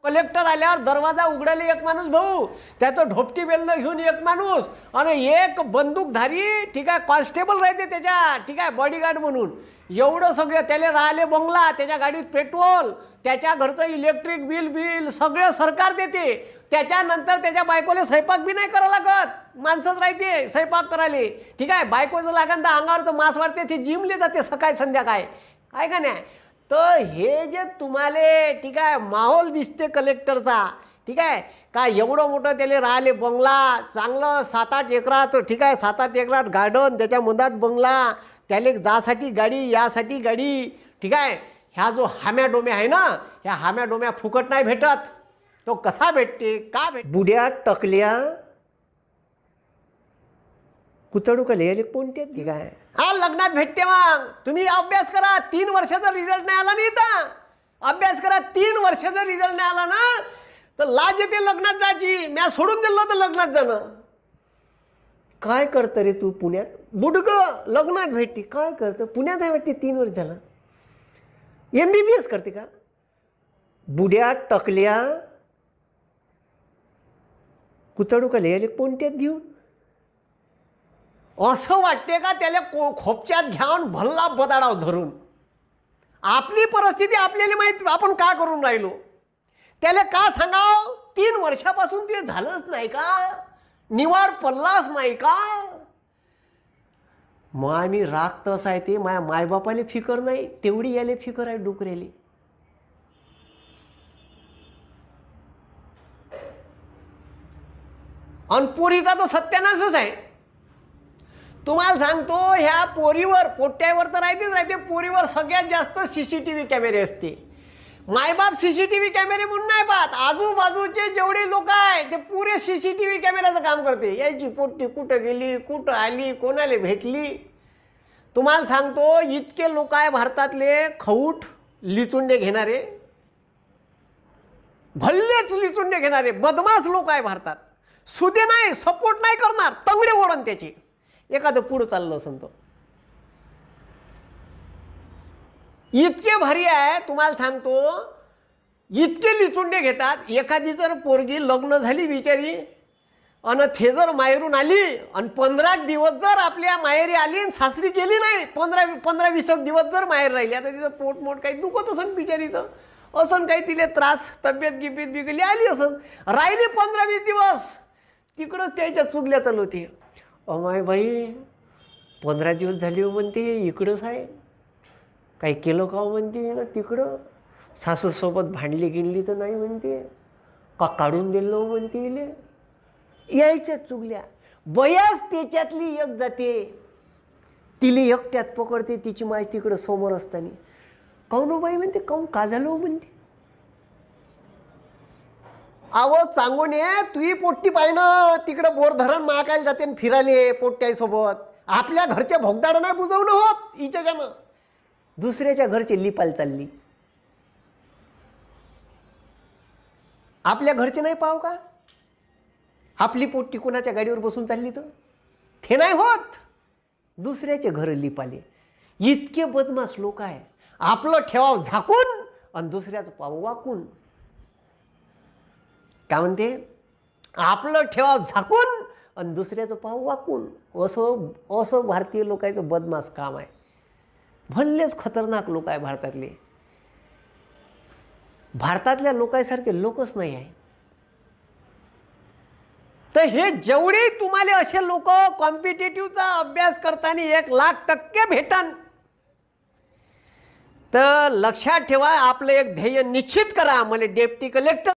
Collector आल्यावर दरवाजा उघडायला एक माणूस भाऊ, त्याचं ढोपटी बेलणं घेऊन एक माणूस आणि एक बंदूकधारी, ठीक आहे, कॉन्स्टेबल राहते त्याच्या, ठीक आहे, बॉडीगार्ड म्हणून. एवढं सगळं त्याला राहिले बंगला, त्याच्या गाडीत पेट्रोल, त्याच्या घरचं इलेक्ट्रिक बिल सगळं सरकार देते. त्याच्यानंतर त्याच्या बायकोला स्वयंपाक बी नाही करावं लागत, माणसंच राहते स्वयंपाक करायला, ठीक आहे. बायकोचं लागन तर अंगावरचं मांस वाढते, ती जिमले जाते सकाळी संध्याकाळी, आहे का नाही. तर हे जे तुम्हाला, ठीक आहे, माहोल दिसते कलेक्टरचा, ठीक आहे का, एवढं मोठं त्याला राहिले बंगला, चांगलं 7-8 एकरात, ठीक आहे, 7-8 एकरात गार्डन, त्याच्या मधात बंगला, त्याला जासाठी गाडी, यासाठी गाडी, ठीक आहे. ह्या जो हाम्या डोम्या आहे ना, ह्या हाम्या डोम्या फुकट नाही भेटत. तो कसा भेटते, का बुड्या टकल्या कुतडू का लिहिले कोणते, ठीक आहे. हा, लग्नात भेटते. मग तुम्ही अभ्यास करा, 3 वर्षाचा रिझल्ट नाही आला नाही तर अभ्यास करा, 3 वर्षाचा रिझल्ट नाही आला ना तर लाज येते लग्नात जायची. मी सोडून दिलं होतं लग्नात जाणं. काय करतं रे तू पुण्यात, बुडग लग्नात भेटते, काय करतं पुण्यात आहे भेटते, 3 वर्ष झालं. MBBS करते का बुड्या टकल्या कुतडू का लिहिले कोणत्यात घेऊन. असं वाटते का त्याला खोपच्यात घ्यावून भल्ला बदाडाव धरून. आपली परिस्थिती आपल्याला माहिती, आपण का करून राहिलो त्याला का सांगाव. 3 वर्षापासून ते झालंच नाही का, निवाड पडलाच नाही का. मग आम्ही राग तस आहे ते, माझ्या मायबापाला फिकर नाही तेवढी याले फिकर आहे डुकरेली. आणि पोरीचा तर सत्यानाशच आहे. तुम्हाला सांगतो, ह्या पोरीवर, पोट्ट्यावर तर राहते, पोरीवर सगळ्यात जास्त CCTV कॅमेरे असते. मायबाप CCTV कॅमेरे म्हणून नाही पाहत, आजूबाजूचे जेवढे लोक आहे ते पुरे CCTV कॅमेऱ्याचं काम करते. यायची पोट्टी कुठं गेली, कुठं आली, कोणाला भेटली. तुम्हाला सांगतो, इतके लोक आहे भारतातले खऊट लिचुंडे घेणारे, भल्लेच लिचुंडे घेणारे बदमाश लोक आहे भारतात. सुदे नाही, सपोर्ट नाही करणार, तंगडे ओढण त्याची. एखादं पुढं चाललं असं तो इतके भारी आहे. तुम्हाला सांगतो, इतके लिचुंडे घेतात. एखादी जर पोरगी लग्न झाली बिचारी आणि ते जर माहेरून आली आणि 15 दिवस जर आपल्या माहेरी आली आणि सासरी गेली नाही, 15-20 दिवस जर माहेर राहिली, आता तिचं पोटमोट काही दुखत असन बिचारीचं, असं काही तिला त्रास, तब्येत गिबीत बिगली आली असन, राहिली 15-20 दिवस, तिकडंच त्याच्या चुगल्या चालू होती. अमाय बाई 15 दिवस झाली हो म्हणते, इकडंच आहे, काही केलं का म्हणते ना, तिकडं सासूसोबत भांडली गेली तर नाही म्हणते, का काढून दिलं म्हणते इले. यायच्या चुगल्या. बयाच त्याच्यातली एक जाते, तिला एकट्यात पकडते, तिची माय तिकडं समोर असताना. काऊन बाई म्हणते, काऊन का झालं म्हणते. आव चांगून ये, तुही पोट्टी पाहिजे ना, तिकडं बोर धरण महाकायला जाते आणि फिराले पोट्ट्यासोबत. आपल्या घरच्या भोगदाड नाही बुजवणं होत हिच्याच्यानं, दुसऱ्याच्या घरचे लिपाल चालली. आपल्या घरचे नाही पाव का, आपली पोट्टी कोणाच्या गाडीवर बसून चालली तर ते नाही होत, दुसऱ्याचे घर लिपाले. इतके बदमाश लोक आहे. आपलं ठेवाव झाकून आणि दुसऱ्याचं पाव वाकून. काय म्हणते, आपलं ठेवाव झाकून आणि दुसऱ्याचं पाव वाकून. असं भारतीय लोकांचं बदमाश काम आहे. भल्लेच खतरनाक लोक आहे भारतातले. भारतातल्या लोकांसारखे लोकच नाही आहे. तर हे जेवढे तुम्हाला असे लोक कॉम्पिटिटिव्हचा अभ्यास करताना 1,00,000% भेटन, तर लक्षात ठेवा, आपलं एक ध्येय निश्चित करा, मला डेप्टी कलेक्टर